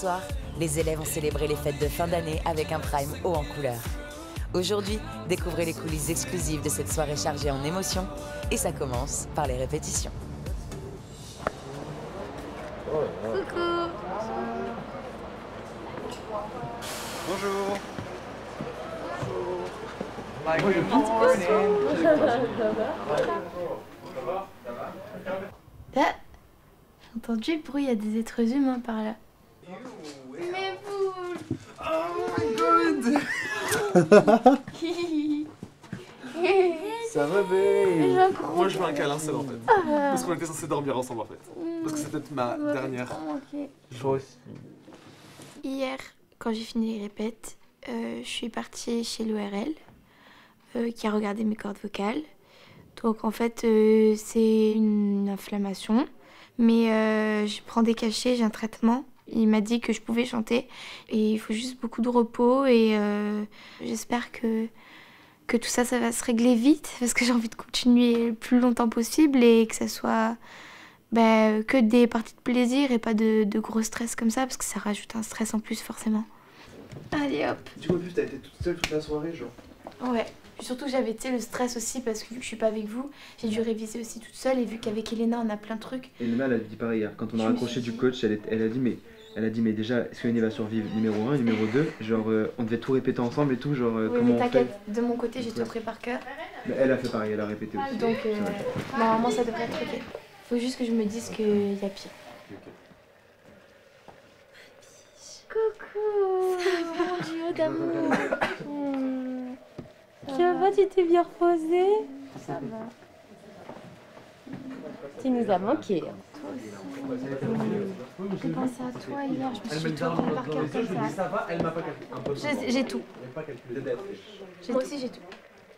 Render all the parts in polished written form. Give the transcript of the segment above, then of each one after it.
soir, les élèves ont célébré les fêtes de fin d'année avec un prime haut en couleur. Aujourd'hui, découvrez les coulisses exclusives de cette soirée chargée en émotions et ça commence par les répétitions. Coucou. Bonjour. T'as entendu le bruit, il y a des êtres humains par là. Mais vous. Oh my god. Ça va, babe. Moi je veux un câlin seul en fait. Parce qu'on était censés dormir ensemble en fait. Parce que c'était ma dernière. Toi aussi. Hier, quand j'ai fini les répètes, je suis partie chez l'ORL qui a regardé mes cordes vocales. Donc en fait, c'est une inflammation. Mais je prends des cachets, j'ai un traitement. Il m'a dit que je pouvais chanter. Et il faut juste beaucoup de repos. Et j'espère que tout ça, ça va se régler vite. Parce que j'ai envie de continuer le plus longtemps possible. Et que ça soit que des parties de plaisir et pas de gros stress comme ça. Parce que ça rajoute un stress en plus forcément. Allez hop. Du coup, en plus, t'as été toute seule toute la soirée, genre. Ouais. Puis surtout, j'avais le stress aussi parce que vu que je suis pas avec vous, j'ai dû réviser aussi toute seule. Et vu qu'avec Elena, on a plein de trucs. Elena, elle a dit pareil hier. Quand on a raccroché du coach, elle a dit mais déjà, est-ce qu'Elena va survivre numéro 1 et numéro 2 genre, on devait tout répéter ensemble et tout, genre, oui, comment mais on fait. t'inquiète, de mon côté, j'ai tout appris par cœur. Mais elle a fait pareil, elle a répété aussi. Donc, normalement, ça devrait être ok. Faut juste que je me dise qu'il y a pire. Coucou. Mon Dieu d'amour. Ça va, tu t'es bien reposé? Ça va. Tu nous as manqué. Toi aussi. J'ai pensé à toi hier, je me suis tout appris par cœur comme ça. Elle m'a pas calculé. J'ai tout. Elle m'a pas calculé. Moi aussi, j'ai tout.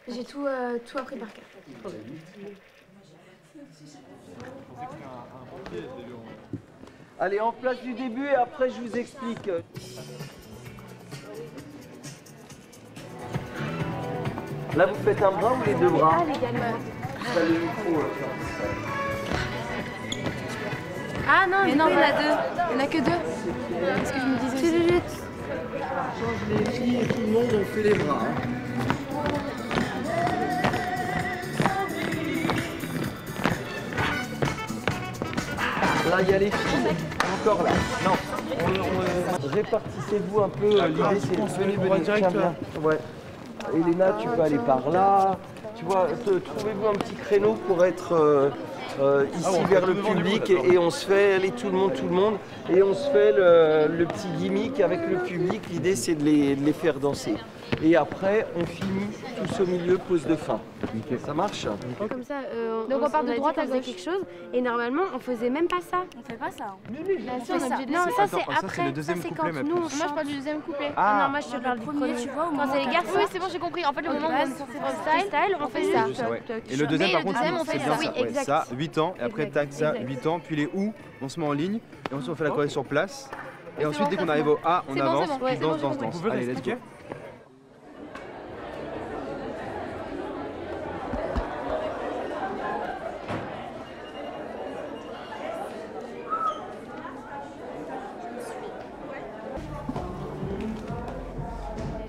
J'ai tout appris par cœur. Allez, en place du début et après je vous explique. Là, vous faites un bras ou les deux bras? Ah, les gamins. Vous avez le micro. Ah non, mais non, il y en a deux. Il n'y en a que deux. C'est ce que je me disais aussi. Change les filles et tout le monde, on fait les bras. Hein. Là, il y a les filles. Encore là. Non. Répartissez-vous un peu. L'idée, c'est de venir tiens, viens. Ouais. Elena, tu peux aller par là. Tu vois, trouvez-vous un petit créneau pour être ici vers le public et on se fait aller tout le monde et on se fait le petit gimmick avec le public. L'idée, c'est de les faire danser. Et après, on finit tous au milieu, pause de fin. Ça marche? Comme ça, donc on part de droite à gauche quelque chose et normalement on faisait même pas ça. On fait pas ça. Non, ça c'est après. Ça c'est quand nous on chante. Moi je parle du deuxième couplet. Non, moi je te parle du premier. Tu vois, Quand c'est les garçons. Oui, c'est bon, j'ai compris. En fait, le moment où on freestyle, on fait ça. Et le deuxième, par contre, on fait c'est bien ça. Oui, ça. Ouais, exact. ça, 8 ans, et après, tac, ça, 8 ans, puis les ou, on se met en ligne, et ensuite on fait la choré sur place. Et ensuite, dès qu'on arrive au A, on avance, puis danse. Allez, let's go.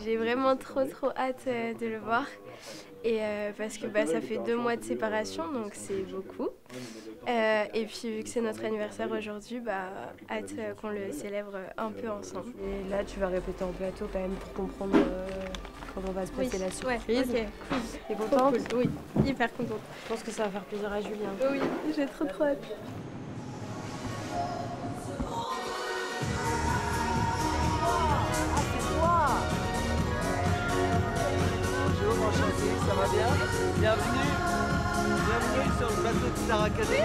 J'ai vraiment trop hâte de le voir. Et parce que ça fait 2 mois de séparation, donc c'est beaucoup. Et puis vu que c'est notre anniversaire aujourd'hui, hâte qu'on le célèbre un peu ensemble. Et là, tu vas répéter en plateau quand même pour comprendre comment va se passer la surprise. Ouais, ok, cool. T'es contente? Oui, hyper contente. Je pense que ça va faire plaisir à Julien. Oui, j'ai trop hâte. Bonjour, enchanté, ça va bien? Bienvenue sur le bateau de Star Academy.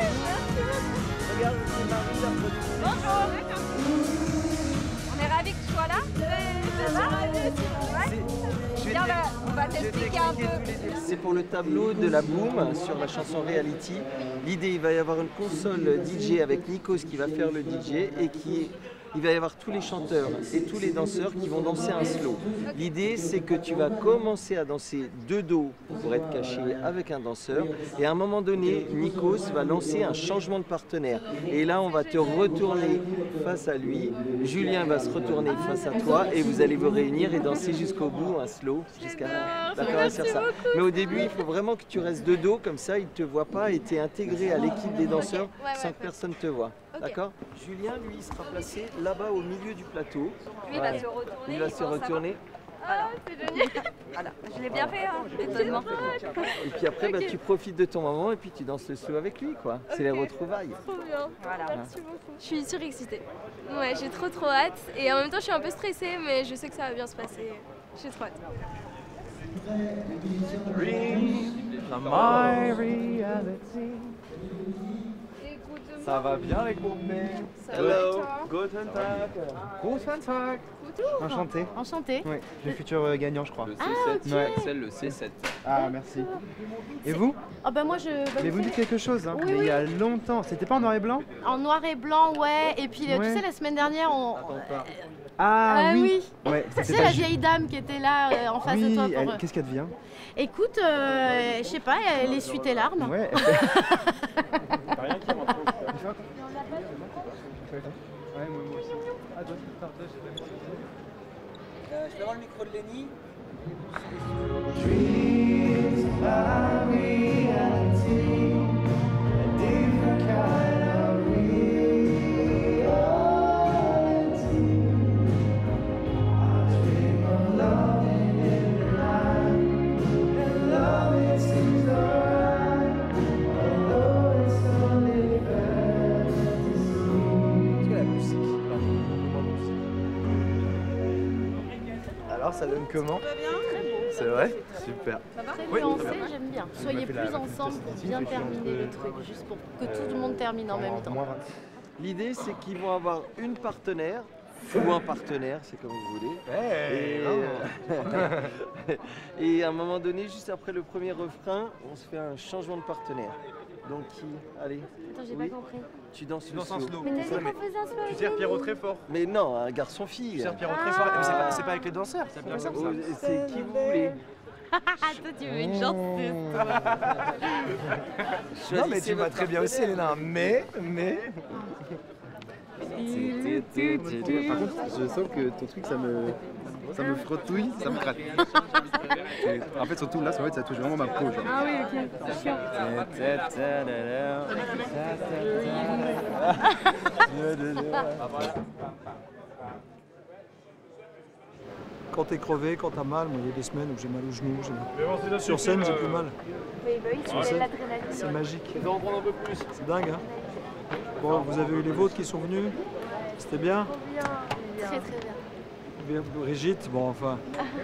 Regarde, c'est Marie, la productrice. Bonjour. On est ravis que tu sois là. On va t'expliquer un peu. C'est pour le tableau de la Boom sur la chanson Reality. L'idée, il va y avoir une console DJ avec Nikos qui va faire le DJ et qui il va y avoir tous les chanteurs et tous les danseurs qui vont danser un slow. L'idée, c'est que tu vas commencer à danser de dos pour être caché avec un danseur. Et à un moment donné, Nikos va lancer un changement de partenaire. Et là, on va te retourner face à lui. Julien va se retourner face à toi et vous allez vous réunir et danser jusqu'au bout, un slow, jusqu'à la sur ça. Mais au début, il faut vraiment que tu restes de dos, comme ça, il ne te voit pas et tu es intégré à l'équipe des danseurs sans que personne te voie. D'accord? Julien, lui, il sera placé là-bas au milieu du plateau. Lui, il va se retourner. Il va se retourner. Ah, c'est génial. Voilà, je l'ai bien fait, hein, étonnement. Et puis après, bah, tu profites de ton moment et puis tu danses le slow avec lui, quoi. C'est les retrouvailles. Trop bien. Voilà. Merci beaucoup. Je suis surexcitée. Ouais, j'ai trop hâte. Et en même temps, je suis un peu stressée, mais je sais que ça va bien se passer. J'ai trop hâte. Ça va bien les copains? Hello. Guten Tag. Guten Tag. Enchanté. Enchanté. Oui, le futur gagnant, je crois. Le C7, Ouais. celle le C7. Ah, merci. Et vous? Oh bah moi je... Mais vous me dites quelque chose, hein. Oui, Mais oui. il y a longtemps. C'était pas en noir et blanc? En noir et blanc, ouais. Et puis Ouais. tu sais, la semaine dernière, on... Ah oui. Ouais, Tu sais, la vieille dame qui était là en face de oui, toi pour... qu'est-ce qu'elle devient? Écoute, je sais pas, elle essuie tes larmes. Ouais. T'as rien qui rentre. Ouais, moi aussi. Ah, toi, je vais avoir le micro de Lenny. Alors ça donne comment? C'est vrai? Super. Très nuancé, j'aime bien. Soyez plus ensemble pour bien terminer le truc, juste pour que tout le monde termine en même temps. L'idée, c'est qu'ils vont avoir une partenaire ou un partenaire, c'est comme vous voulez. Et à un moment donné, juste après le premier refrain, on se fait un changement de partenaire. Donc qui? Allez. Attends, j'ai pas compris. Tu danses un slow. Mais t'as dit qu'on faisait un slow. Tu tires Pierrot très fort. Mais non, un garçon-fille. Tu tires Pierrot très fort. Mais c'est pas avec les danseurs, c'est bien comme ça. C'est qui vous voulez. Toi, tu veux une chanteuse. Non mais tu vas très bien aussi, Elena. Mais... Par contre, je sens que ton truc, ça me frottouille, ça me gratte. En fait, surtout là, ça touche vraiment ma peau. Genre. Ah oui, ok, c'est chiant. Quand t'es crevé, quand t'as mal, moi il y a des semaines où j'ai mal au genou, sur scène j'ai plus mal. Oui, bah oui, c'est l'adrénaline. C'est magique. Je vais en prendre un peu plus. C'est dingue, hein. Bon, vous avez eu les vôtres qui sont venus? C'était bien? Très bien. Brigitte, bon enfin,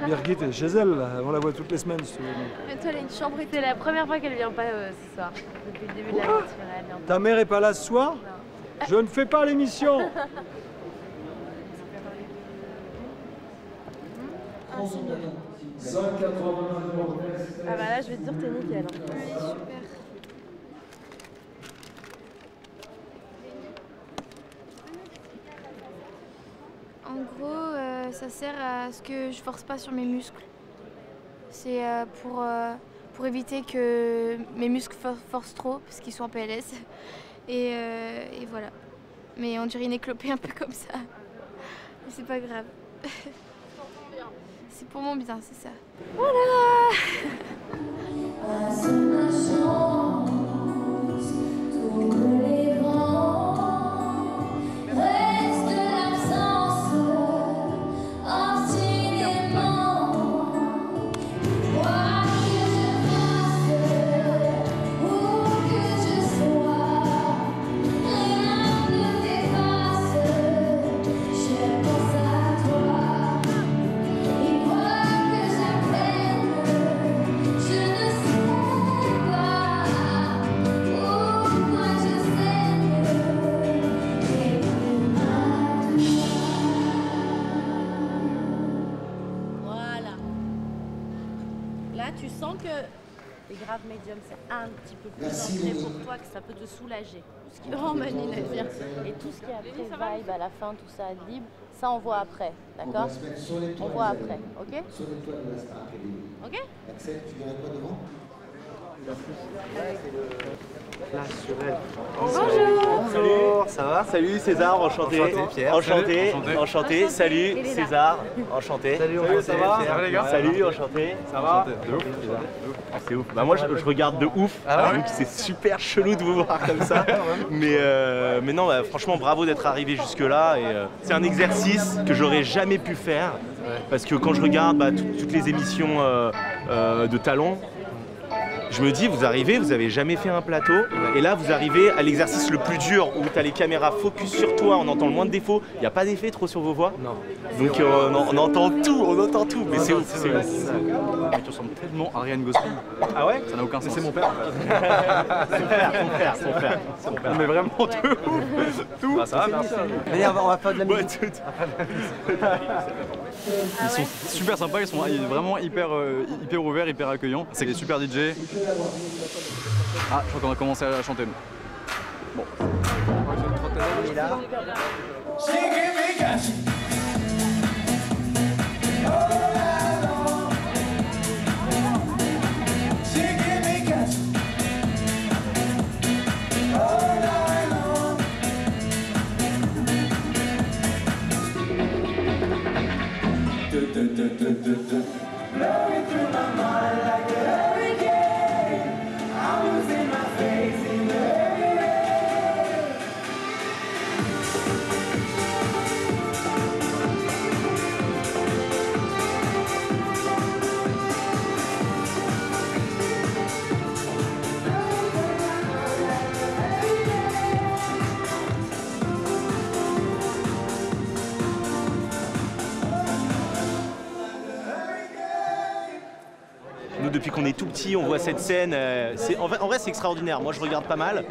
Birgit est chez elle, là. On la voit toutes les semaines. Si tu veux. Mais toi, elle a une chambre et C'est la première fois qu'elle vient pas ce soir. Depuis le début de l'aventure, elle vient pas. Ta mère est pas là ce soir? Je ne fais pas l'émission. Ah bah là, je vais te dire, t'es nickel. Oui, super. En gros, ça sert à ce que je force pas sur mes muscles. C'est pour éviter que mes muscles forcent trop, parce qu'ils sont en PLS. Et voilà. Mais on dirait une éclopée un peu comme ça. Mais c'est pas grave. C'est pour mon bien, c'est ça. Voilà. Là, tu sens que Les graves médiums, c'est un petit peu plus ancré pour toi, que ça peut te soulager. Tout ce qui... Oh, Manine, elle vient. Et tout ce qui est après vibe, à la fin, tout ça, libre, ça on voit après, d'accord? On voit après, ok? Ok? Là, sur elle. Bonjour. Ça va? Salut César, enchanté. Enchanté Pierre. Enchanté. Salut César, enchanté. Salut, ça va? les gars. Salut, enchanté. Ça va? De ouf. Ah, c'est ouf. Bah moi je regarde de ouf. Donc c'est super chelou de vous voir comme ça. Mais non, bah, franchement bravo d'être arrivé jusque là. C'est un exercice que j'aurais jamais pu faire parce que quand je regarde toutes les émissions de talent. Je me dis, vous arrivez, vous avez jamais fait un plateau, et là vous arrivez à l'exercice le plus dur où tu as les caméras focus sur toi, on entend le moins de défauts, il n'y a pas d'effet trop sur vos voix. Non. Donc on entend tout, mais c'est ouf. Tu ressembles tellement à Ryan Gosling. Ah ouais? Ça n'a aucun sens. C'est mon père. Son frère. Mais vraiment tout. Ah, ça va, merci. Allez, on va faire de la musique. Ils sont super sympas, ils sont vraiment hyper ouverts, hyper accueillants. C'est des super DJ. Ah, je crois qu'on a commencé à chanter nous. Bon. Il est là. Nous, depuis qu'on est tout petit, on voit cette scène. En vrai, c'est extraordinaire. Moi, je regarde pas mal.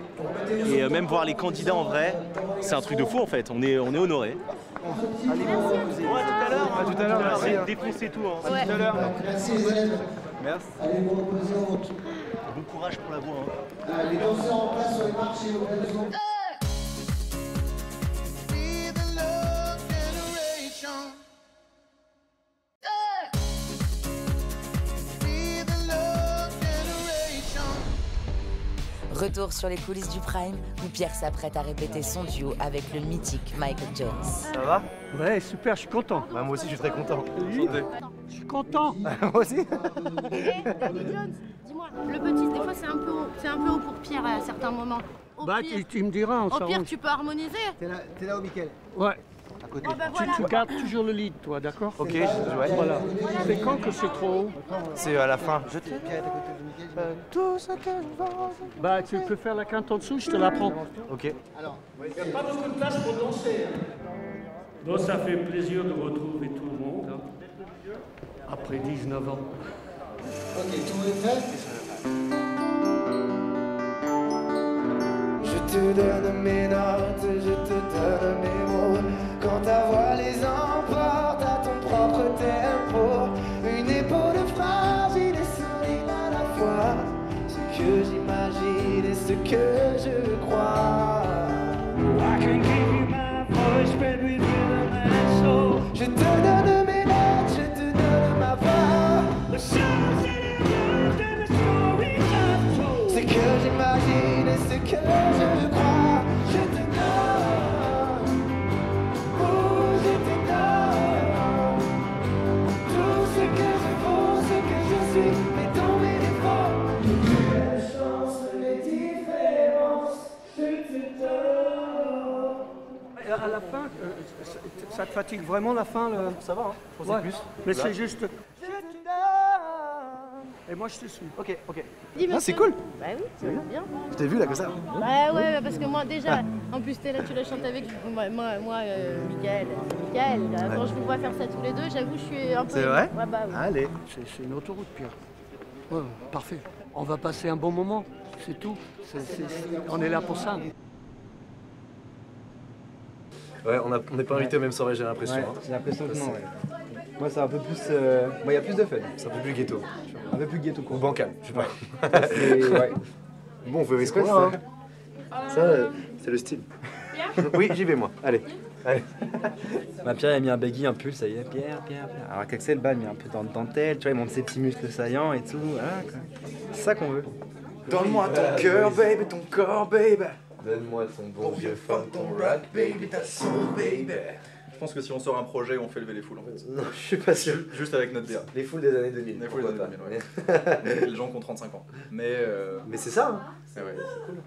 Et même voir les candidats en vrai, c'est un truc de fou en fait. On est honorés. Allez, À tout à l'heure. Merci. Défoncez tout. Hein. À tout à l'heure. Merci les élèves. Merci. Allez vous reposer en votre... Bon courage pour la voix. Hein. Les danseurs en place sur les marchés au cas de Retour sur les coulisses du Prime, où Pierre s'apprête à répéter son duo avec le mythique Michael Jones. Ça va? Ouais, super, je suis content. Bah, moi aussi, je suis très content. Oui. Je suis content. Moi aussi. Danny Jones, dis-moi, le petit, des fois c'est un peu haut pour Pierre à certains moments. Bah, tu me diras, on Au s'arrange. pire, tu peux harmoniser. T'es là où, Mickaël? Ouais. À côté. Oh, bah, voilà. Tu gardes toujours le lead, toi, d'accord? Ok, ouais. Voilà. C'est quand que c'est trop haut? C'est à la fin. Je t'aime. Pierre est à côté de Mickaël. Tout ce que je veux. Bah, tu peux faire la quinte en dessous, je te la prends. Ok. Alors, il n'y a pas beaucoup de place pour danser. Donc, ça fait plaisir de retrouver tout le monde, hein, après 19 ans. Ok, tout le monde est prêt? Je te donne mes notes, je te donne mes mots. Quand ta voix les emporte à ton propre tempo. Une épaule fragile et solide à la fois. Ce que j'imagine et ce que je crois. I can give you my voice, spread with rhythm and soul. Je te donne mes notes, je te donne ma voix. Ce que j'imagine et ce que je crois, je te donne, oh je te donne, tout ce que je vaux, ce que je suis, mes dons, mes défauts, les chances, les différences, je te donne. À la fin, ça te fatigue vraiment la fin? Ça va, hein? Je pensais plus. Mais c'est juste... Et moi je te suis. Ok. Dis-moi. Ah, c'est cool. Bah oui, c'est bien. Je t'ai vu là comme ça. Bah ouais, parce que moi déjà, en plus t'es là, tu la chantes avec moi, Mickaël, quand je vous vois faire ça tous les deux, j'avoue, je suis un peu... C'est vrai? Ouais, bah oui. Allez. C'est une autoroute, Pierre. Ouais, parfait. On va passer un bon moment, c'est tout. On est là pour ça. Ouais, on n'est pas invité aux mêmes soirées, j'ai l'impression. Ouais, j'ai l'impression que non, ouais. Moi, c'est un peu plus... il y a plus de fun. C'est un peu plus ghetto. Un peu plus ghetto quoi. Ou bancal, je sais pas. Ouais. Bon, on fait risquer ça. Ça, c'est le style. Oui, j'y vais moi. Allez. Bah, Pierre il a mis un baggy, un pull, ça y est, Pierre. Alors qu'Axel, il met un peu dans de dentelle, tu vois, il monte ses petits muscles saillants et tout. Voilà, quoi. C'est ça qu'on veut. Donne-moi ton cœur, baby, ton corps, baby. Donne-moi ton bon vieux fun, ton rock, baby, ta soul, baby. Je pense que si on sort un projet, on fait lever les foules en fait. Non, je suis pas sûr. Juste avec notre DA. Les foules des années 2000. Les foules des années 2000, ouais. Les gens qui ont 35 ans. Mais c'est ça, hein. Ouais, c'est cool.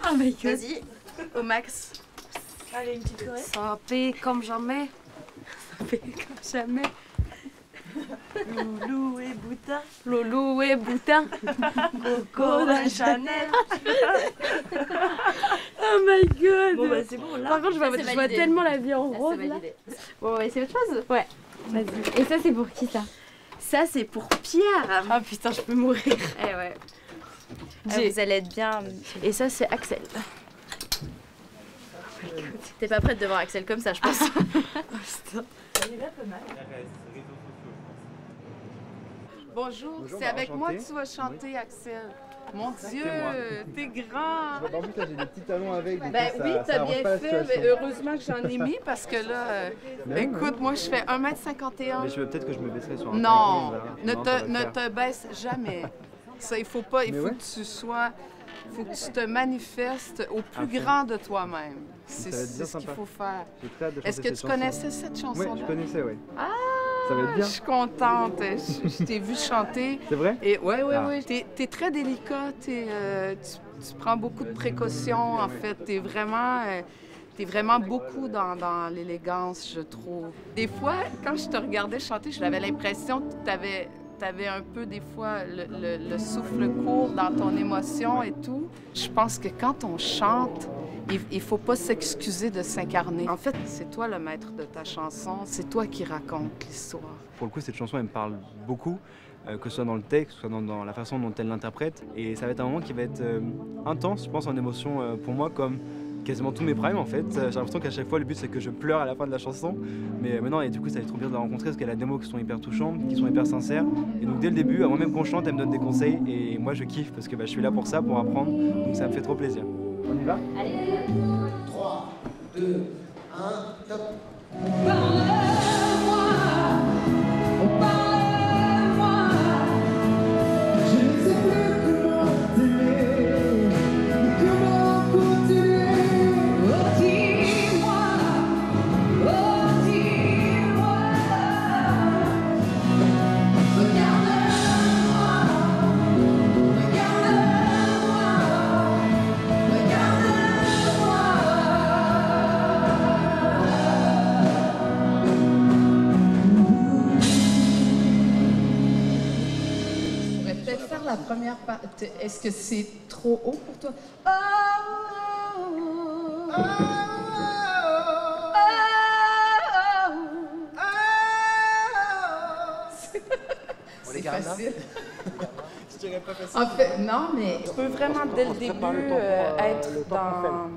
Oh my god. Vas-y, au max. Allez, une petite choré. Santé comme jamais. Santé comme jamais. Loulou et Boutin. Loulou et Boutin. Coco de Chanel. Oh my god. Bon bah c'est bon là. Par contre, je vois tellement la vie en rose là. Bon, on va essayer autre chose. Ouais. Vas-y. Et ça, c'est pour qui ça? Ça, c'est pour Pierre. Ah putain, je peux mourir. Eh ouais. Vous allez être bien. Et ça, c'est Axel. T'es pas prête de voir Axel comme ça, je pense. Oh putain. Elle est là pas mal. Bonjour, c'est avec enchanté. moi que tu vas chanter, Axel. Mon Dieu, moi. t'es grand. En plus, là, j'ai des petits talons avec. Donc Ben ça, oui, ça t'as arrange bien pas la fait. situation. Mais heureusement que j'en ai mis parce que là, Ben écoute, moi je fais 1m51. Mais je veux peut-être que je me baisserai sur un Non, tank, voilà. ne te baisse jamais. Ça, il faut pas. Il faut que tu sois. Il faut que tu te manifestes au plus grand de toi-même. C'est ce qu'il faut faire. Est-ce que tu connaissais cette chanson-là? Oui, je connaissais, oui. Ah! Ça va être bien. Je suis contente. Je t'ai vu chanter. C'est vrai? Et oui. T'es très délicat. Tu prends beaucoup de précautions. En fait, t'es vraiment beaucoup dans l'élégance, je trouve. Des fois, quand je te regardais chanter, j'avais l'impression que t'avais un peu, des fois, le souffle court dans ton émotion et tout. Je pense que quand on chante, il faut pas s'excuser de s'incarner. En fait, c'est toi le maître de ta chanson, c'est toi qui raconte l'histoire. Pour le coup, cette chanson, elle me parle beaucoup, que ce soit dans le texte, que ce soit dans la façon dont elle l'interprète. Et ça va être un moment qui va être intense, je pense, en émotion pour moi, comme quasiment tous mes primes en fait. J'ai l'impression qu'à chaque fois, le but, c'est que je pleure à la fin de la chanson. Mais maintenant, et du coup, ça va être trop bien de la rencontrer parce qu'elle a des mots qui sont hyper touchants, qui sont hyper sincères. Et donc, dès le début, avant même qu'on chante, elle me donne des conseils. Et moi, je kiffe parce que je suis là pour ça, pour apprendre. Donc, ça me fait trop plaisir. On y va? Allez. 3, 2, 1, top. Parle-moi, parle-moi. Je ne sais plus comment t'aimer, comment continuer. Oh, dis-moi, oh, dis-moi. Regarde-moi, Peut-être faire la première partie. Est-ce que c'est trop haut pour toi? C'est facile. Je dirais pas facile. En fait, non, mais tu peux vraiment dès le début être dans...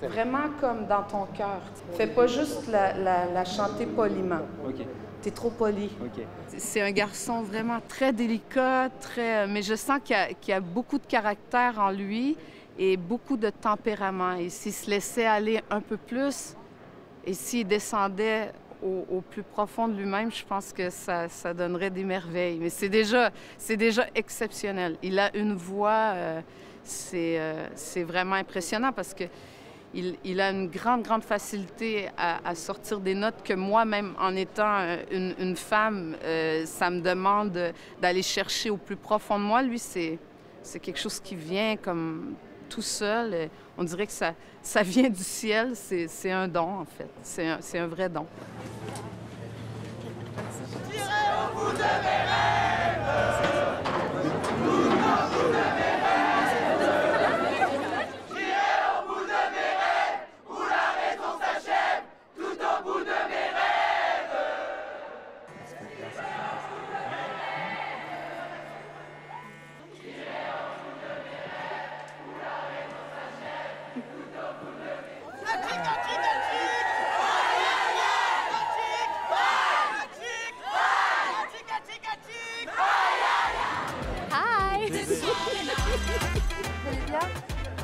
Vraiment comme dans ton cœur. Fais pas juste la chanter poliment. Ok. T'es trop poli. Ok. C'est un garçon vraiment très délicat, mais je sens qu'il y a beaucoup de caractère en lui et beaucoup de tempérament. Et s'il se laissait aller un peu plus et s'il descendait au plus profond de lui-même, je pense que ça donnerait des merveilles. Mais c'est déjà exceptionnel. Il a une voix, c'est vraiment impressionnant parce que il a une grande facilité à sortir des notes que moi-même, en étant une femme, ça me demande d'aller chercher au plus profond de moi. Lui, c'est quelque chose qui vient comme tout seul. On dirait que ça vient du ciel. C'est un don, en fait. C'est un vrai don.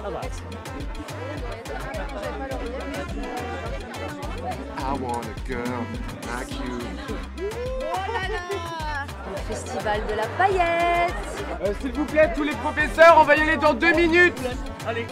I want a girl like you. Oh là là! Le festival de la paillette! S'il vous plaît, tous les professeurs, on va y aller dans 2 minutes. Allez.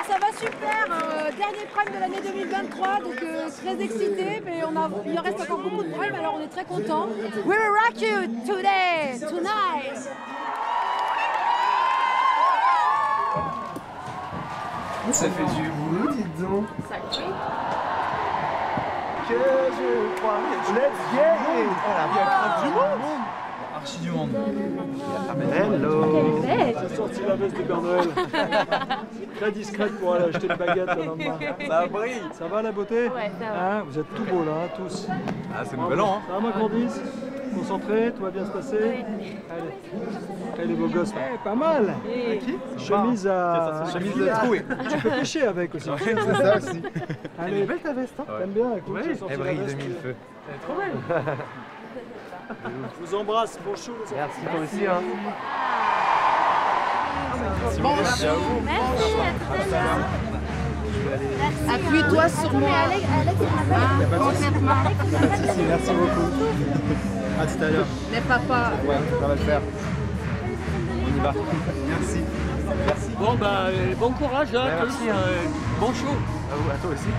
Ça va super, dernier prime de l'année 2023, donc très excité, mais il en reste encore beaucoup de primes, alors on est très contents. We will rock you today, tonight. Ça fait du boulot, dites donc. Ça crie. Que je crois. Let's get it. Il y a grave du monde. Archi du monde. Hello. J'ai sorti la veste de Père Noël. Très discrète pour aller acheter une baguette le lendemain. Ça brille. Ça va la beauté? Ouais, ça va. Hein, vous êtes tout beaux là, hein, tous. Ah, c'est nouvel an, hein. Ça va, ma Candice? Concentré, tout va bien se passer? Oui. Allez, les beaux gosses là. Pas mal. Chemise à... Chemise à trouée. Tu peux pêcher avec aussi. C'est ça aussi. Allez, elle est belle ta veste, hein? T'aimes bien? Écoute, j'ai sorti Elle la brille veste. de mille feux. Elle est trop belle. Je vous embrasse, bonjour. Merci, toi aussi. Hein. Merci, à tout à l'heure. Appuie-toi sur moi. Merci beaucoup. À tout à l'heure. Mais papa. Ouais, ça va le faire. On y va. Merci. Merci. Bon, bah, bon courage à tous. Merci. Bon show. À toi aussi.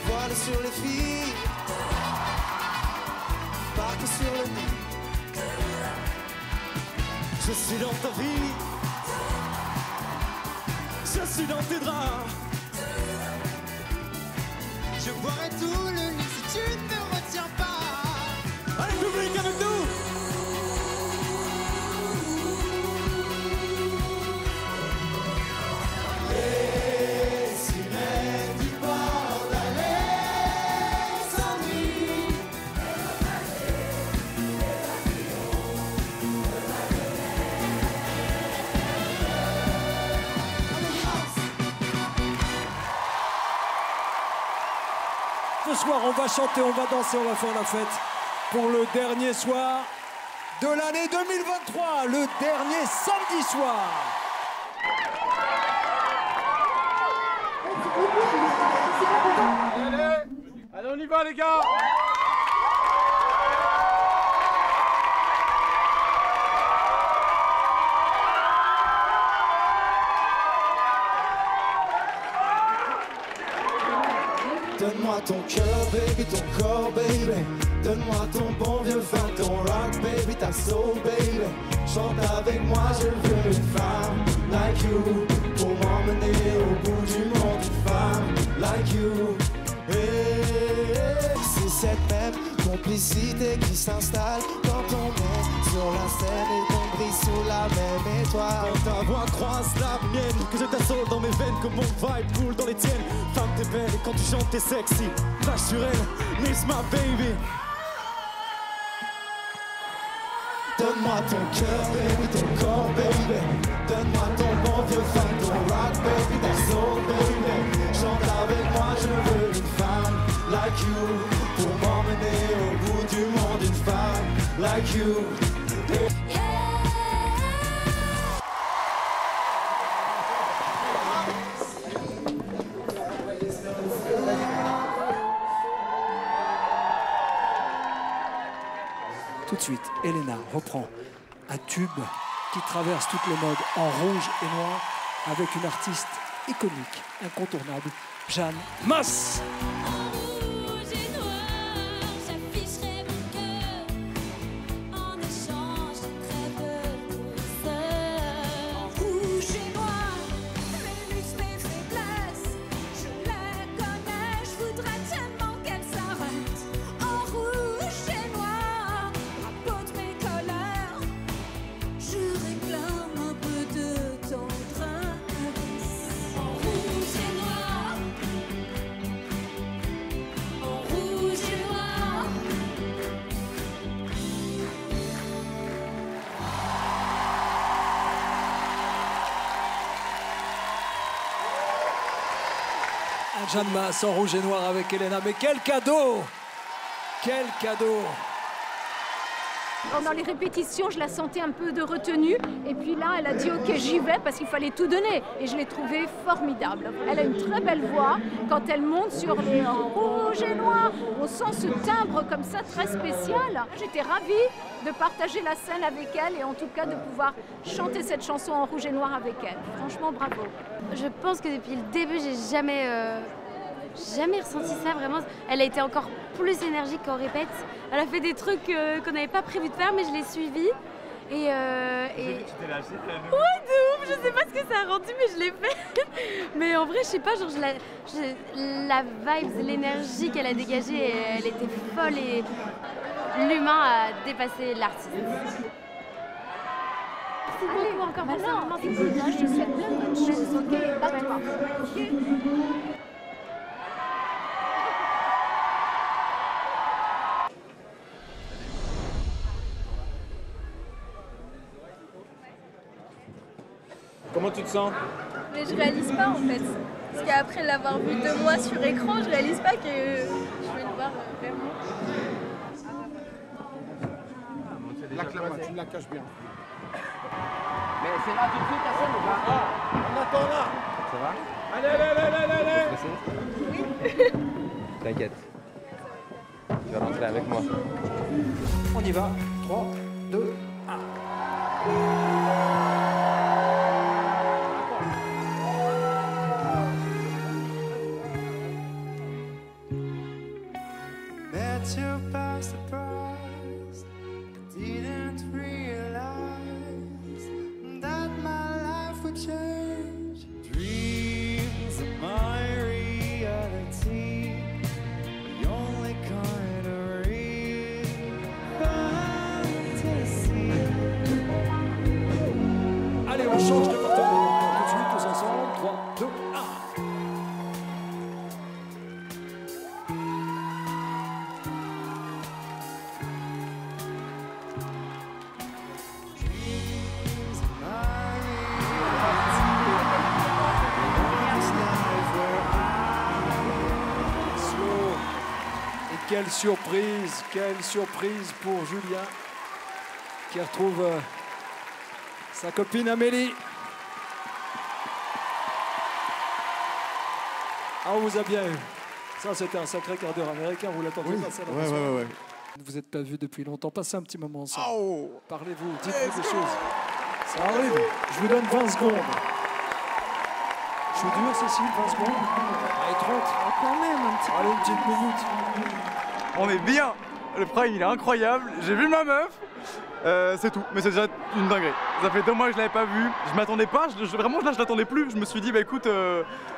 Voile sur les filles, pas que sur le nez. Je suis dans ta vie, je suis dans tes draps. Je boirai tout le lit si tu ne me retiens pas. Allez, public avec nous! Les sirènes du port d'Alexandrie. Ce soir, on va chanter, on va danser, on va faire la fête pour le dernier soir de l'année 2023, le dernier samedi soir. Allez, on y va les gars. Donne-moi ton cœur, baby, ton corps, baby. Donne-moi ton bon vieux vin, ton rock, baby, ta soul, baby. Chante avec moi, je veux une femme like you. Pour m'emmener au bout du monde, une femme like you. C'est cette même complicité qui s'installe quand on est sur la scène et qu'on brille sous la même étoile. Quand ta voix croise la mienne, que j'ai ta soul dans mes veines, que mon vibe coule dans les tiennes. Femme, t'es belle et quand tu chantes, t'es sexy. Flash sur elle, miss my baby. Donne-moi ton cœur, baby, ton corps, baby. Donne-moi ton bon vieux fan, ton rock, baby, ta soul, baby. Chante avec moi, je veux une femme like you. Pour m'emmener au bout du monde, une femme like you. Tout de suite, Elena reprend un tube qui traverse toutes les modes en rouge et noir avec une artiste iconique, incontournable, Jeanne Masse. Jeanne Masse en rouge et noir avec Elena. Mais quel cadeau! Quel cadeau! Pendant les répétitions, je la sentais un peu de retenue. Et puis là, elle a dit « Ok, j'y vais » parce qu'il fallait tout donner. Et je l'ai trouvée formidable. Elle a une très belle voix. Quand elle monte sur les rouges et noirs, on sent ce timbre comme ça très spécial. J'étais ravie de partager la scène avec elle et en tout cas de pouvoir chanter cette chanson en rouge et noir avec elle. Franchement, bravo. Je pense que depuis le début, j'ai jamais ressenti ça vraiment. Elle a été encore plus énergique qu'en répète. Elle a fait des trucs qu'on n'avait pas prévu de faire, mais je l'ai suivie. Tu t'es lâchée, t'as vu? Ouais, de ouf. Je sais pas ce que ça a rendu, mais je l'ai fait. Mais en vrai, je sais pas, genre la vibe, l'énergie qu'elle a dégagée, elle était folle et l'humain a dépassé l'artiste. Merci beaucoup encore pour ça. Je te souhaite plein de bonnes choses. Ok, bats-toi. Comment tu te sens? Mais je réalise pas en fait. Parce qu'après l'avoir vu 2 mois sur écran, je réalise pas que je vais le voir vraiment. L'acclamation, tu me la caches bien. Mais c'est là tout de suite, ta scène ou pas? On attend là. Ça va? Allez, allez, allez, allez, allez. Oui. T'inquiète. Tu vas rentrer avec moi. On y va. 3, 2, 1. Met you by surprise, didn't realize that my life would change. Dreams of my reality, the only kind of real fantasy. Allez, on change de partenaire. Tout de suite, tous ensemble. 3, 2, 1. Quelle surprise pour Julien qui retrouve sa copine Amélie. Ah, on vous a bien eu. Ça, c'était un sacré quart d'heure américain. Vous l'attendiez pas, ça, la façon. Ouais. Vous n'êtes pas vus depuis longtemps. Passez un petit moment ensemble. Oh. Parlez-vous, dites-vous des choses. Ça arrive. Je vous donne 20 secondes. Je suis dur, Cécile, 20 secondes. Allez, 30. Quand même un petit peu. Allez, une petite minute. On est bien. Le prime, il est incroyable. J'ai vu ma meuf. C'est tout, mais c'est déjà une dinguerie. Ça fait 2 mois que je l'avais pas vue. Je m'attendais pas, vraiment là je l'attendais plus. Je me suis dit bah écoute,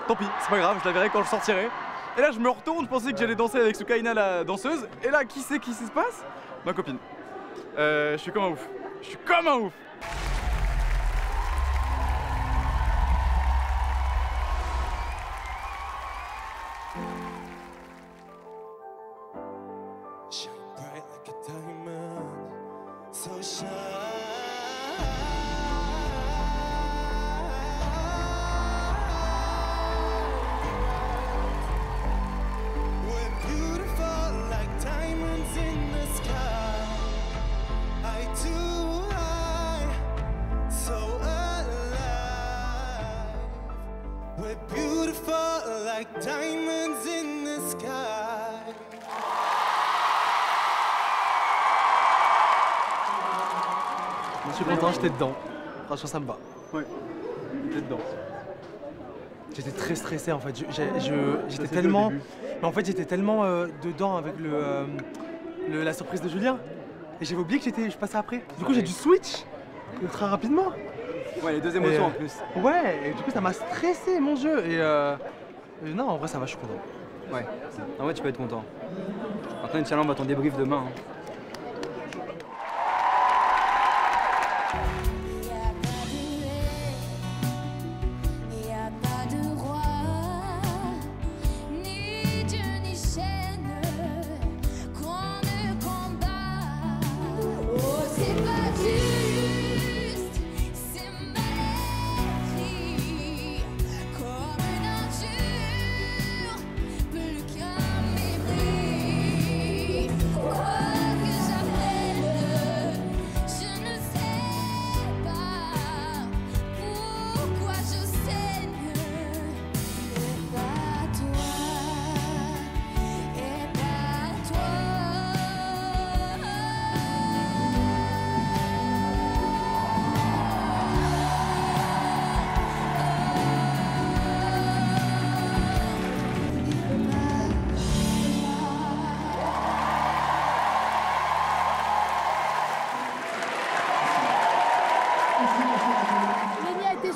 tant pis, c'est pas grave, je la verrai quand je sortirai. Et là je me retourne, je pensais que j'allais danser avec Sukaina la danseuse. Et là qui c'est qui se passe? Ma copine. Je suis comme un ouf. Je suis comme un ouf. Je suis content, j'étais dedans. Franchement, ça me va. Ouais. T'es dedans. J'étais très stressé en fait. J'étais tellement. Mais en fait, j'étais tellement dedans avec la surprise de Julien. Et j'avais oublié que je passais après. Du coup, j'ai dû switch ultra rapidement. Ouais, les deux émotions en plus. Ouais, et du coup, ça m'a stressé mon jeu. Et non, en vrai, ça va, je suis content. Ouais, en vrai, tu peux être content. Maintenant, Inch'Allah, on va ton débrief demain. Hein.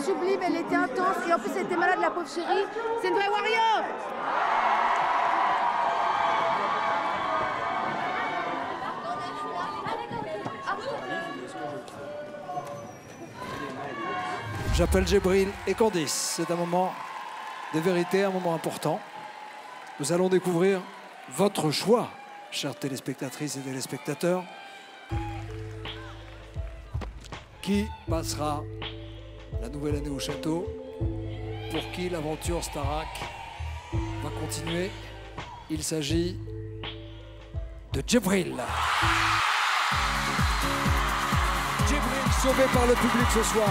Sublime, elle était intense et en plus elle était malade, la pauvre chérie. C'est une vraie warrior. J'appelle Djibril et Candice. C'est un moment de vérité, un moment important. Nous allons découvrir votre choix, chères téléspectatrices et téléspectateurs. Qui passera la nouvelle année au château? Pour qui l'aventure Starac va continuer? Il s'agit de Djibril. Djibril sauvé par le public ce soir.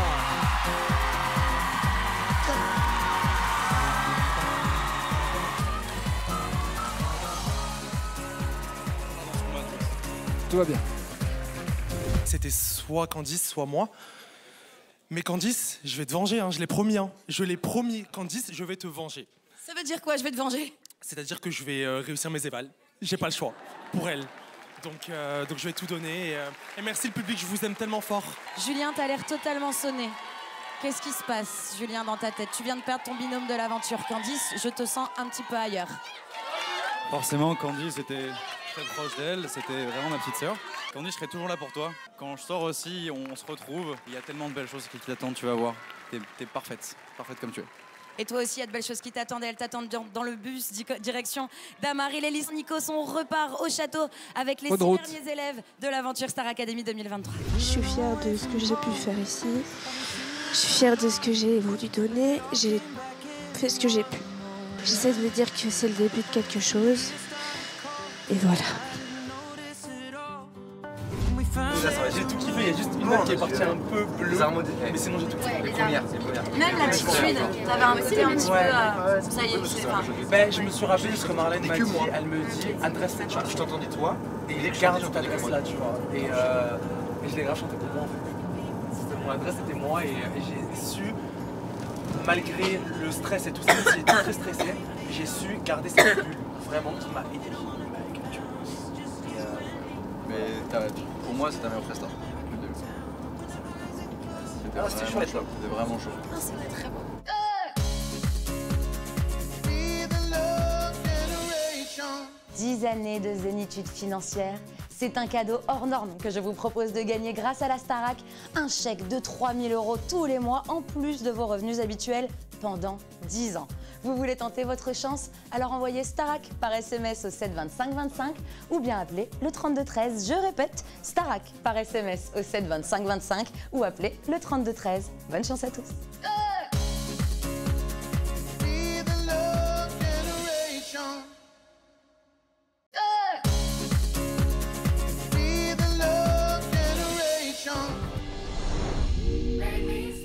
Tout va bien. C'était soit Candice, soit moi. Mais Candice, je vais te venger, hein, je l'ai promis. Hein. Je l'ai promis, Candice, je vais te venger. Ça veut dire quoi, je vais te venger? C'est-à-dire que je vais réussir mes évals. J'ai pas le choix, pour elle. Donc je vais tout donner. Et merci le public, je vous aime tellement fort. Julien, t'as l'air totalement sonné. Qu'est-ce qui se passe, Julien, dans ta tête? Tu viens de perdre ton binôme de l'aventure. Candice, je te sens un petit peu ailleurs. Forcément, Candice était très proche d'elle, c'était vraiment ma petite sœur. Candice, je serai toujours là pour toi. Quand je sors aussi, on se retrouve. Il y a tellement de belles choses qui t'attendent, tu vas voir. T'es parfaite, parfaite comme tu es. Et toi aussi, il y a de belles choses qui t'attendent. Elles t'attendent dans le bus, direction d'Amaril, Élise, Nikos. On repart au château avec les 6 derniers élèves de l'aventure Star Academy 2023. Je suis fière de ce que j'ai pu faire ici. Je suis fière de ce que j'ai voulu donner. J'ai fait ce que j'ai pu. J'essaie de me dire que c'est le début de quelque chose. Et voilà. J'ai tout kiffé, il y a juste une note qui est partie un peu bleue. Mais sinon j'ai tout kiffé. Les premières. Même l'attitude, t'avais un petit peu... Ça y est, c'est fin. Ben, je me suis rappelé ce que Marlène m'a dit. Elle me dit, adresse cette chanson, je t'entendais toi, et garde cette adresse là, tu vois. Et je l'ai grave chanté pour moi en fait. Mon adresse c'était moi et j'ai su, malgré le stress et tout ça, j'étais très stressé, j'ai su garder cette bulle vraiment qui m'a aidé. Mais pour moi, c'était ta meilleure prestation. C'était vraiment chaud. C'était vraiment chaud. Ah, c'était très beau. 10 années de zénitude financière, c'est un cadeau hors norme que je vous propose de gagner grâce à la Starac. Un chèque de 3 000 € tous les mois en plus de vos revenus habituels pendant 10 ans. Vous voulez tenter votre chance? Alors envoyez Starac par SMS au 7 25 25 ou bien appelez le 32 13. Je répète, Starac par SMS au 7 25 25 ou appelez le 32 13. Bonne chance à tous.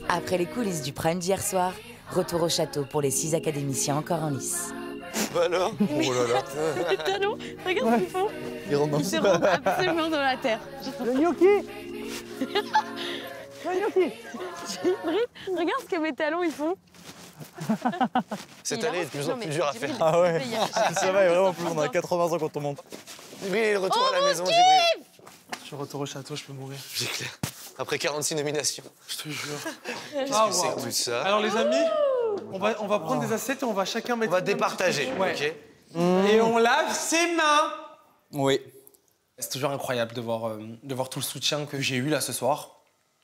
Après les coulisses du Prime d'hier soir, retour au château pour les 6 académiciens encore en lice. Bah alors? Oh là là. Les talons, regarde ce qu'ils font. Ils rentrent Ils se rendent absolument dans la terre. Le gnocchi. Regarde ce que mes talons ils font. Cette année est de plus en plus dure à faire. Ah ouais, ça va, et vraiment plus, on a 80 ans quand on monte. Jibril, retour à la maison, Jibril. Je suis retour au château, je peux mourir. C'est clair. Après 46 nominations. Je te jure. Qu'est-ce que c'est que tout ça? Alors les amis, on va prendre des assiettes et on va chacun mettre... On va départager, ouais. ok? Et on lave ses mains. Oui. C'est toujours incroyable de voir tout le soutien que j'ai eu là ce soir.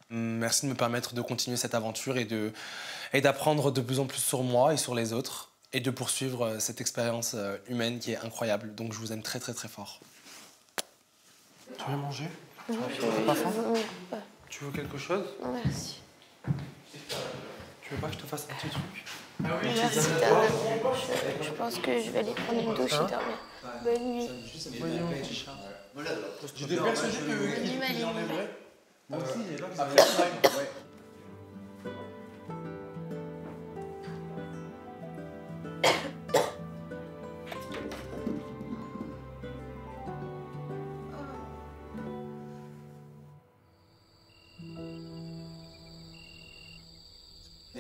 Merci de me permettre de continuer cette aventure et d'apprendre de plus en plus sur moi et sur les autres et de poursuivre cette expérience humaine qui est incroyable. Donc je vous aime très très très fort. Tu veux manger? Non, T'as pas faim? Tu veux quelque chose? Non, merci. Tu veux pas que je te fasse un petit truc? Merci, je pense que je vais aller prendre une douche et dormir. Bonne nuit. J'étais persuadé qu'il enlèverait. Moi aussi, j'ai là.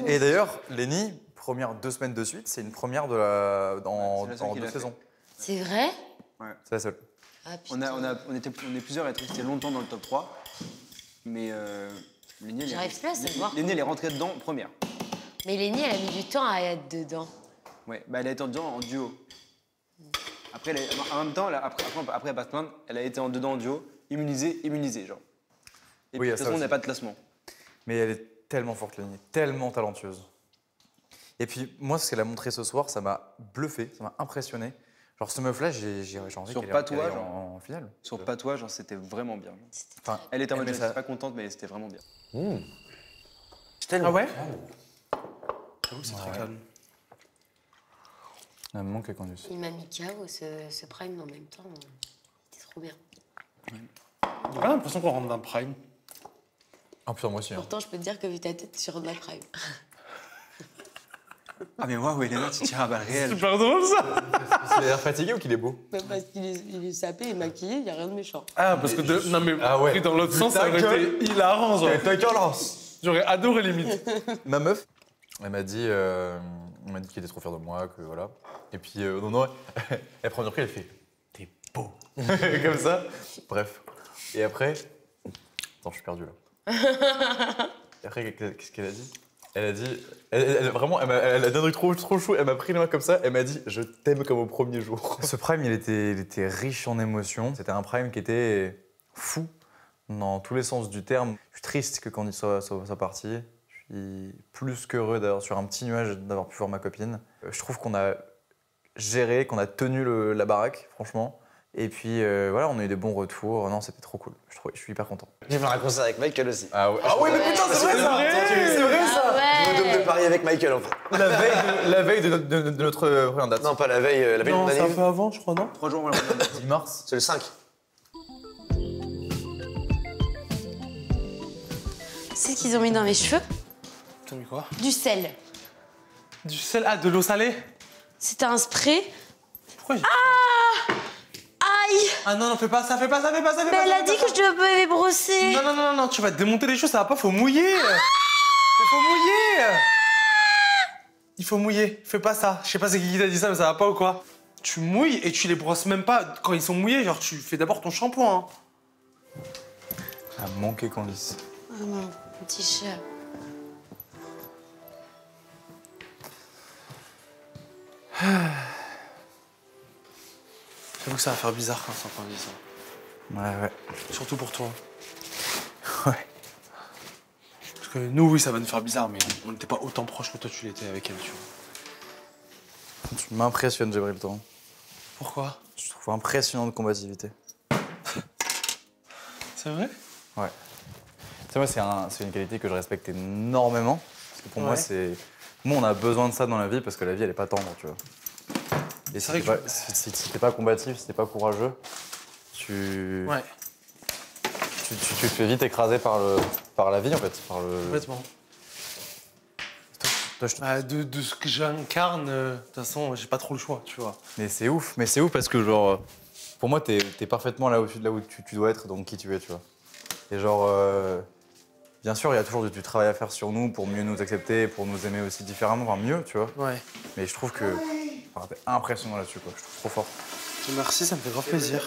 Et d'ailleurs, Lenny, première 2 semaines de suite, c'est une première dans 2 saisons. C'est vrai? Ouais. C'est la seule. Ah, on est plusieurs à être restés longtemps dans le top 3, mais Lenny, j'arrive plus à savoir. Lenny, elle est rentrée dedans première. Mais Lenny, elle a mis du temps à être dedans. Ouais, bah elle a été dedans en duo. Après, en même temps, après Batman, elle a été dedans en duo, immunisée, genre. Et oui, de toute façon, on n'a pas de classement. Mais elle est tellement forte, Lenny, tellement talentueuse. Et puis, moi, ce qu'elle a montré ce soir, ça m'a bluffé, ça m'a impressionné. Genre, ce meuf-là, j'ai envie qu'elle aille en finale. Sur Patois, genre, c'était vraiment bien. Enfin, elle était en mode, j'étais pas contente, mais c'était vraiment bien. Ah ouais? J'avoue que c'est très calme. Elle me manque quand même. Il m'a mis KO ce prime en même temps. C'était trop bien. J'ai pas l'impression qu'on rentre dans le prime. Ah putain, moi aussi. Pourtant, je peux te dire que vu ta tête, tu rentres dans la prime. Ah mais moi, Elena, tu tiens à balle réelle. C'est super drôle ça. Il a l'air fatigué ou qu'il est beau? Même parce qu'il est sapé et maquillé, il n'y a rien de méchant. Ah, parce que non mais pris dans l'autre sens, ça aurait été hilarant. J'aurais adoré limite. Ma meuf, elle m'a dit qu'il était trop fier de moi, que voilà. Et puis non, elle prend une recul, elle fait t'es beau. Comme ça. Bref. Et après, attends, je suis perdu là. Et après, qu'est-ce qu'elle a dit? Elle a dit, vraiment, elle a dit un truc trop chou. Elle m'a pris les mains comme ça. Elle m'a dit, je t'aime comme au premier jour. Ce prime, il était riche en émotions. C'était un prime qui était fou dans tous les sens du terme. Je suis triste que Candice soit partie. Je suis plus qu'heureux d'avoir sur un petit nuage d'avoir pu voir ma copine. Je trouve qu'on a géré, qu'on a tenu la baraque, franchement. Et puis voilà, on a eu des bons retours. Non, c'était trop cool. Je suis hyper content. J'ai fait un concert avec Michael aussi. Ah ouais, mais putain, c'est vrai ça! C'est vrai ça! Je me donne de parier avec Michael en fait. La veille de notre première date. Non, pas la veille de Non, mon c'est un anniv. peu avant, je crois, non? 3 jours, 10 mars. C'est le 5. C'est qu'ils ont mis dans mes cheveux T'as mis quoi? du sel. Du sel? Ah, de l'eau salée? C'était un spray. Pourquoi j'ai... Ah! Aïe! Ah non, fais pas ça. Mais elle a dit que je devais brosser. Non, tu vas te démonter les cheveux, ça va pas, faut mouiller. Il faut mouiller, fais pas ça. Je sais pas c'est qui t'a dit ça, mais ça va pas ou quoi? Tu mouilles et tu les brosses même pas quand ils sont mouillés, genre tu fais d'abord ton shampoing. A manqué Candice. Oh mon petit chat. J'avoue que ça va faire bizarre quand ça dit ça. Ouais. Surtout pour toi. Ouais. Parce que nous, oui, ça va nous faire bizarre, mais on n'était pas autant proches que toi tu l'étais avec elle, tu vois. Tu m'impressionnes, Jibril, toi. Pourquoi? Je trouve impressionnant de combativité. C'est vrai? Ouais. Tu sais, moi, c'est une qualité que je respecte énormément. Parce que pour moi, on a besoin de ça dans la vie parce que la vie, elle est pas tendre, tu vois. Et si t'es pas combatif, si t'es pas courageux, tu te fais vite écraser par la vie, en fait. Complètement. De ce que j'incarne, de toute façon, j'ai pas trop le choix, tu vois. Mais c'est ouf parce que, genre, pour moi, t'es parfaitement là où tu dois être, donc qui tu es, tu vois. Et genre, Bien sûr, il y a toujours du travail à faire sur nous pour mieux nous accepter, pour nous aimer aussi différemment, enfin mieux, tu vois. Ouais. Mais je trouve que t'es impressionnant là-dessus, quoi. Je trouve trop fort. Merci, ça me fait grand plaisir.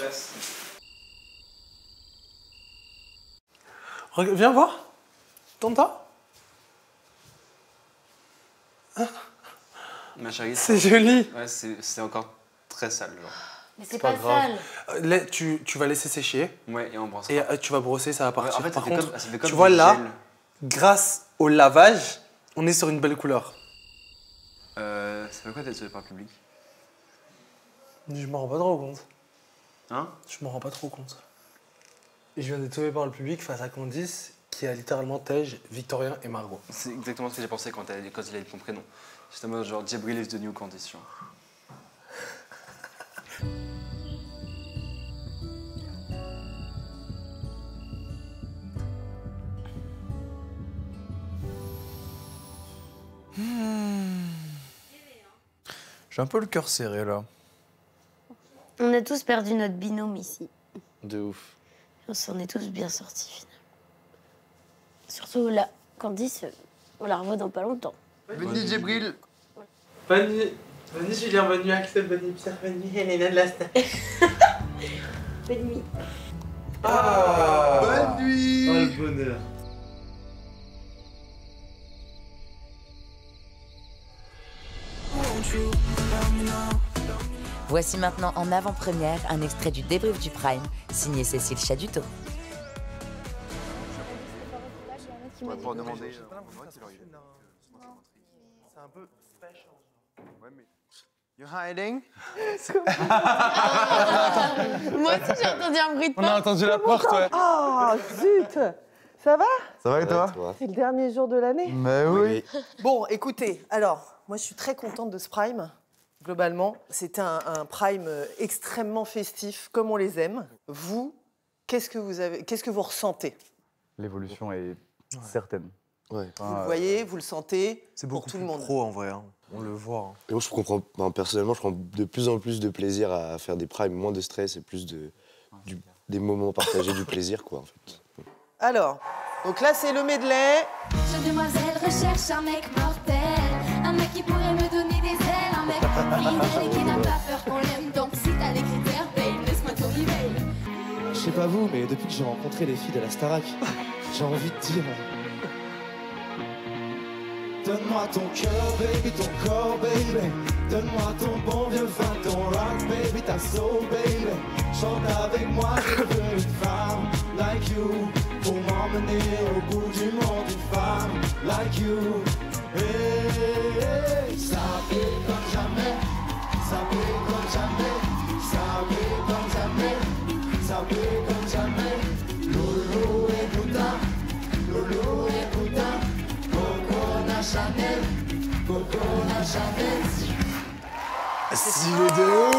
Viens voir. Tourne-toi. Ma chérie. C'est joli. Ouais, c'est encore très sale, genre. Mais c'est pas sale. Tu vas laisser sécher. Ouais, et on brosse. Et tu vas brosser, ça va partir. Ouais, en fait, Par ça fait contre, comme- ça fait comme tu vois du là, gel. grâce au lavage, on est sur une belle couleur. Ça fait quoi d'être sauvé par le public? Je m'en rends pas trop compte. Hein? Je m'en rends pas trop compte. Et je viens d'être sauvé par le public face à Candice, qui a littéralement Tej, Victorien et Margot. C'est exactement ce que j'ai pensé quand il a dit ton prénom. J'étais en mode genre Djibril is the new condition. J'ai un peu le cœur serré là. On a tous perdu notre binôme ici. De ouf. On s'en est tous bien sortis finalement. Surtout là, Candice, on la revoit dans pas longtemps. Bonne nuit, Djibril. Bonne nuit. Bonne nuit, Julien. Bonne nuit, Axel. Bonne nuit, Pierre. Bonne nuit, Elena de la Star. Bonne nuit. Ah, bonne nuit. Oh, le bonheur. Voici maintenant en avant-première un extrait du débrief du Prime, signé Cécile Chaduto. On va pouvoir demander. C'est un peu special. Ouais, mais. You're hiding? Moi aussi j'ai entendu un bruit de porte. On a entendu la porte, ouais. Ah, zut! Ça va? Ça va et toi? C'est le dernier jour de l'année. Mais oui. Bon, écoutez, alors, moi je suis très contente de ce Prime. Globalement, c'était un Prime extrêmement festif, comme on les aime. Vous, qu'est-ce que vous ressentez? L'évolution est certaine. Ouais. Vous le voyez, vous le sentez, C'est pour beaucoup tout le plus monde. pro en vrai, hein. On le voit. Hein. Et moi, je comprends, personnellement, je prends de plus en plus de plaisir à faire des primes, moins de stress et plus des moments partagés, du plaisir, quoi, en fait. Alors, donc là, c'est le medley. Jeune demoiselle recherche un mec mortel, un mec qui pourrait me donner des ailes, un mec fidèle et qui n'a pas peur qu'on l'aime. Donc si t'as les critères, babe, laisse-moi ton email. Je sais pas vous, mais depuis que j'ai rencontré les filles de la Starac, j'ai envie de dire... Donne-moi ton cœur, baby, ton corps, baby. Donne-moi ton bon vieux vin, ton rock, baby, ta soul, baby. Chante avec moi, je veux une femme like you. Pour m'emmener au bout du monde, une femme like you. Hey, hey, ça brille comme jamais, ça brille comme jamais, ça brille comme jamais, ça brille comme jamais. Lolo et Bouddha, Lolo et Bouddha. Chanel, Coco Chanel. Si les deux.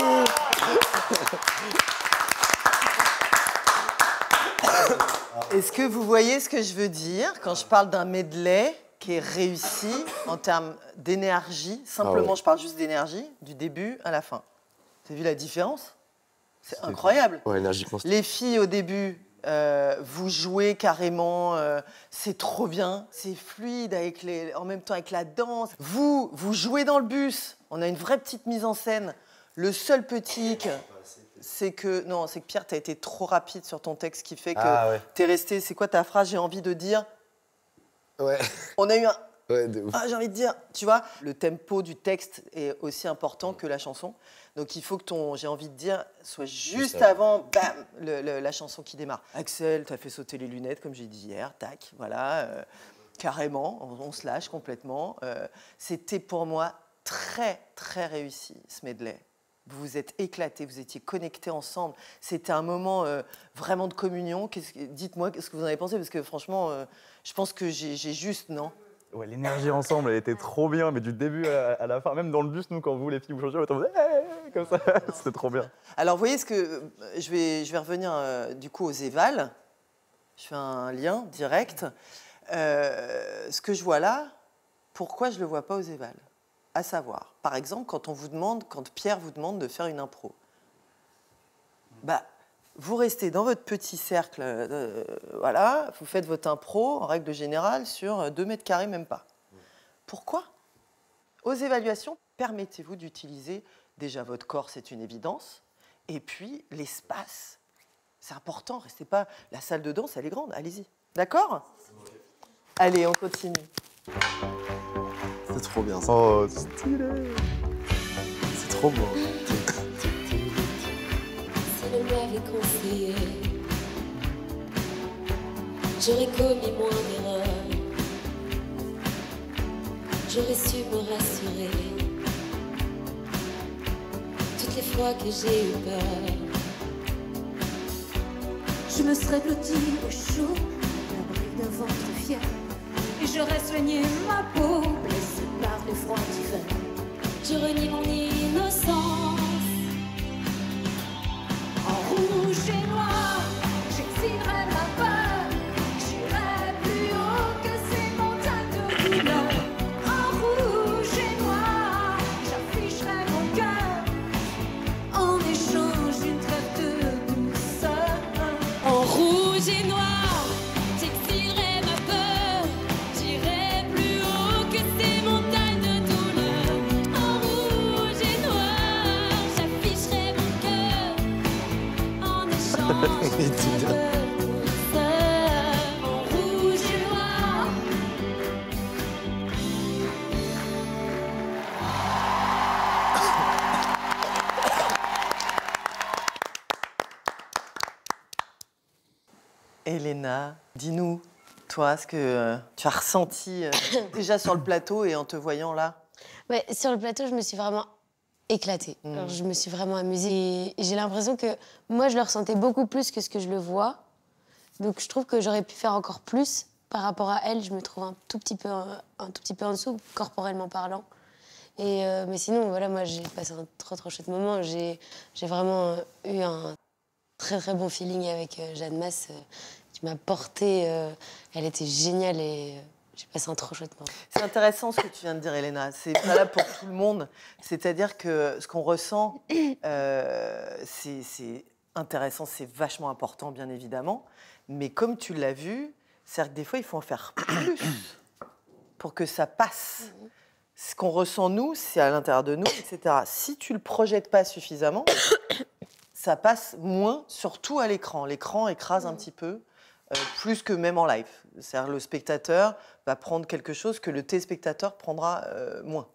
Est-ce que vous voyez ce que je veux dire quand je parle d'un medley qui est réussi en termes d'énergie? Simplement, Ah ouais. je parle juste d'énergie, du début à la fin. Vous avez vu la différence? C'est incroyable. Ouais, énergiquement. Les filles, au début, vous jouez carrément, c'est trop bien, c'est fluide en même temps avec la danse. Vous jouez dans le bus, on a une vraie petite mise en scène. Le seul petit hic, c'est que Pierre, t'as été trop rapide sur ton texte, qui fait que t'es resté. C'est quoi ta phrase? J'ai envie de dire. Ouais. On a eu un. Ouais, de ouf. Ah, j'ai envie de dire, tu vois, le tempo du texte est aussi important que la chanson. Donc il faut que j'ai envie de dire, soit juste avant, bam, la chanson qui démarre. Axel, t'as fait sauter les lunettes, comme j'ai dit hier, tac, voilà, carrément, on se lâche complètement. C'était pour moi très, très réussi, ce medley. Vous vous êtes éclatés, vous étiez connectés ensemble. C'était un moment vraiment de communion. Dites-moi ce que vous en avez pensé, parce que franchement, je pense que j'ai juste, non? Ouais, l'énergie ensemble, elle était trop bien, mais du début à la fin, même dans le bus, nous, quand vous, les filles, vous changez, on était en mode, hey, comme ça, c'était trop bien. Alors, vous voyez ce que... Je vais revenir, du coup, aux évals. Je fais un lien direct. Ce que je vois là, pourquoi je ne le vois pas aux évals? À savoir, par exemple, quand Pierre vous demande de faire une impro. Bah, vous restez dans votre petit cercle, voilà, vous faites votre impro, en règle générale, sur 2 mètres carrés, même pas. Pourquoi? Aux évaluations, permettez-vous d'utiliser déjà votre corps, c'est une évidence, et puis l'espace. C'est important, restez pas... La salle de danse, elle est grande, allez-y. D'accord? Allez, on continue. C'est trop bien ça. Oh, stylé. C'est trop beau. Si le m'avait conseillé, j'aurais commis moins d'erreurs. J'aurais su me rassurer toutes les fois que j'ai eu peur. Je me serais blottie au chaud, l'abri d'un ventre fier. Et j'aurais soigné ma peau, blessée par les froids d'hiver. Je renie mon innocence. En rouge et noir, j'exilerai ma peur. J'irai plus haut que ces montagnes de douleur. En rouge et noir, j'afficherai mon cœur. En échange d'une trêve de douceur. En rouge et noir, j'exilerai ma peur. J'irai plus haut que ces montagnes de douleur. En rouge et noir, j'afficherai mon cœur. En échange d'une trêve de douceur. En rouge et noir. Elena, dis-nous, toi, ce que tu as ressenti déjà sur le plateau et en te voyant là. Ouais, sur le plateau, je me suis vraiment éclatée. Alors, je me suis vraiment amusée. Et j'ai l'impression que moi, je le ressentais beaucoup plus que ce que je le vois. Donc, je trouve que j'aurais pu faire encore plus. Par rapport à elle, je me trouve un tout petit peu en dessous, corporellement parlant. Et, mais sinon, voilà, moi, j'ai passé un trop chouette moment. J'ai vraiment eu un très bon feeling avec Jeanne Masse, qui m'a portée. Elle était géniale et j'ai passé un trop chouette moment. C'est intéressant ce que tu viens de dire, Elena. C'est valable pour tout le monde. C'est-à-dire que ce qu'on ressent, c'est intéressant, c'est vachement important, bien évidemment. Mais comme tu l'as vu, c'est-à-dire que des fois, il faut en faire plus pour que ça passe. Ce qu'on ressent, nous, c'est à l'intérieur de nous, etc. Si tu ne le projettes pas suffisamment, ça passe moins, surtout à l'écran. L'écran écrase un petit peu, plus que même en live. C'est-à-dire le spectateur va prendre quelque chose que le téléspectateur prendra moins.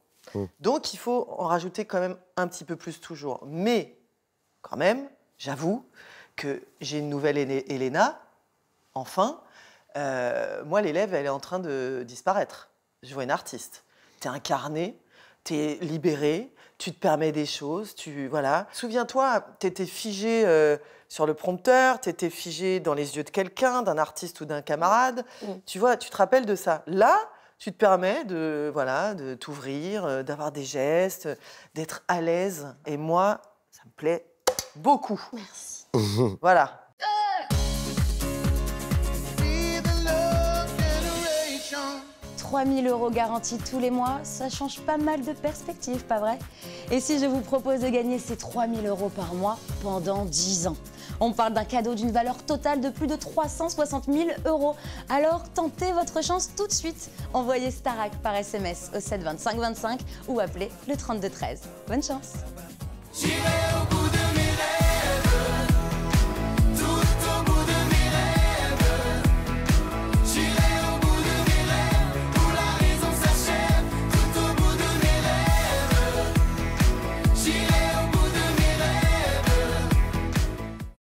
Donc, il faut en rajouter quand même un petit peu plus toujours. Mais, quand même, j'avoue que j'ai une nouvelle Elena, enfin. Moi, l'élève, elle est en train de disparaître. Je vois une artiste. T'es incarné, t'es libéré, tu te permets des choses, voilà. Souviens-toi, t'étais figé sur le prompteur, t'étais figé dans les yeux de quelqu'un, d'un artiste ou d'un camarade. Tu vois, tu te rappelles de ça. Là, tu te permets de t'ouvrir, d'avoir des gestes, d'être à l'aise. Et moi, ça me plaît beaucoup. Merci. Voilà. 3 000 € garantis tous les mois, ça change pas mal de perspective, pas vrai? Et si je vous propose de gagner ces 3 000 € par mois pendant 10 ans? On parle d'un cadeau d'une valeur totale de plus de 360 000 €. Alors tentez votre chance tout de suite. Envoyez Starac par SMS au 7 25 25 ou appelez le 32 13. Bonne chance.